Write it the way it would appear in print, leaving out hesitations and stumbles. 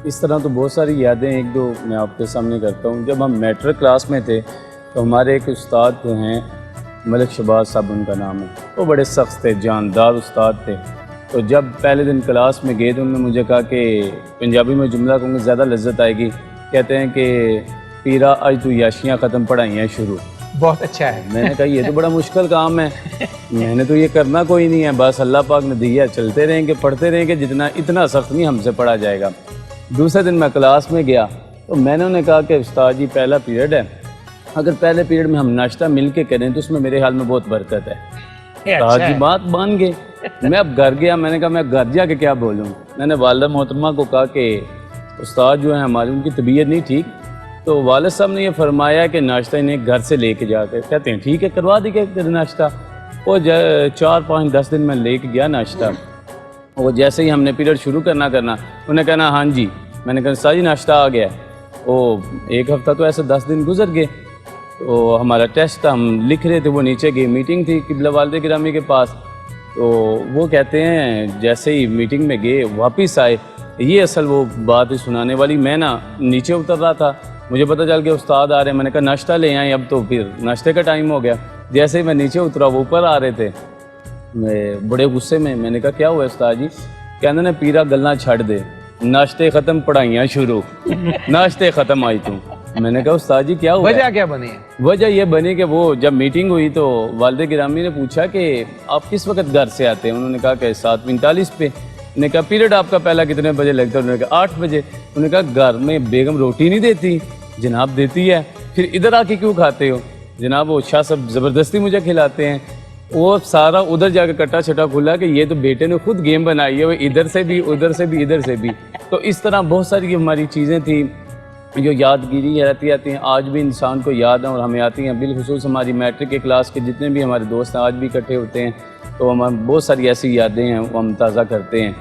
اس طرح تو بہت ساری یادیں ایک دو میں آپ کے سامنے کرتا ہوں. جب ہم میٹرک کلاس میں تھے تو ہمارے ایک استاد ہیں، ملک شہباز صاحب ان کا نام ہے. وہ بڑے سخت تھے، جاندار استاد تھے. تو جب پہلے دن کلاس میں گئے تو انہوں نے مجھے کہا کہ پنجابی میں جملہ کہوں گا زیادہ لذت آئے گی. کہتے ہیں کہ پیرا آج تو یاشیاں ختم پڑھائیاں شروع. بہت اچھا ہے. میں نے کہا یہ تو بڑا مشکل کام ہے، میں نے تو یہ کرنا کوئی نہیں ہے، بس اللہ پاک نے دیا، چلتے رہیں گے، پڑھتے رہیں گے، جتنا اتنا سخت نہیں ہم سے پڑھا جائے گا. دوسرے دن میں کلاس میں گیا تو میں نے انہیں کہا کہ استاد جی پہلا پیریڈ ہے، اگر پہلے پیریڈ میں ہم ناشتہ مل کے کریں تو اس میں میرے حال میں بہت برکت ہے. استاد جی بات مان گئے. میں اب گھر گیا، میں نے کہا میں گھر جا کے کیا بولوں. میں نے والدہ محترمہ کو کہا کہ استاد جو ہیں ہماری ان کی طبیعت نہیں ٹھیک، تو والد صاحب نے یہ فرمایا کہ ناشتہ انہیں گھر سے لے کے جا کے. کہتے ہیں ٹھیک ہے کروا دی کہ ناشتہ. وہ 4 5 10 دن میں لے کے گیا ناشتہ. وہ جیسے ہی ہم نے پیریڈ شروع کرنا انہیں کہنا ہاں جی. میں نے کہا ساری ناشتہ آ گیا. وہ ایک ہفتہ تو ایسے 10 دن گزر گئے. تو ہمارا ٹیسٹ تھا، ہم لکھ رہے تھے، وہ نیچے گئے، میٹنگ تھی قبلہ والد گرامی کے پاس. تو وہ کہتے ہیں جیسے ہی میٹنگ میں گئے واپس آئے، یہ اصل وہ بات سنانے والی. میں نا نیچے اتر رہا تھا، مجھے پتہ چل گیا استاد آ رہے ہیں. میں نے کہا ناشتہ لے آئیں، اب تو پھر ناشتے کا ٹائم ہو گیا. جیسے ہی میں نیچے اترا وہ اوپر آ رہے تھے، میں بڑے غصے میں نے کہا کیا ہوا استاد جی؟ کہنے نے پیرا گلنا چھڑ دے، ناشتے ختم پڑھائیاں شروع. ناشتے ختم آئی توں. میں نے کہا استاد جی کیا ہوا؟ وجہ کیا بنی ہے؟ وجہ یہ بنی کہ وہ جب میٹنگ ہوئی تو والد گرامی نے پوچھا کہ آپ کس وقت گھر سے آتے ہیں؟ انہوں نے کہا کہ 7:45 پہ. انہوں نے کہا پیریڈ آپ کا پہلا کتنے بجے لگتا ہے؟ انہوں نے کہا 8 بجے. انہوں نے کہا گھر میں بیگم روٹی نہیں دیتی؟ جناب دیتی ہے. پھر ادھر آ کے کیوں کھاتے ہو؟ جناب وہ شاہ صاحب زبردستی مجھے کھلاتے ہیں. وہ سارا ادھر جا کے کٹا چھٹا کھلا کہ یہ تو بیٹے نے خود گیم بنائی ہے، وہ ادھر سے بھی ادھر سے بھی ادھر سے بھی. تو اس طرح بہت ساری ہماری چیزیں تھیں جو یادگیری رہتی آتی ہیں، آج بھی انسان کو یاد ہیں اور ہمیں آتی ہیں. بالخصوص ہماری میٹرک کے کلاس کے جتنے بھی ہمارے دوست ہیں آج بھی اکٹھے ہوتے ہیں تو ہم بہت ساری ایسی یادیں ہیں وہ ہم تازہ کرتے ہیں.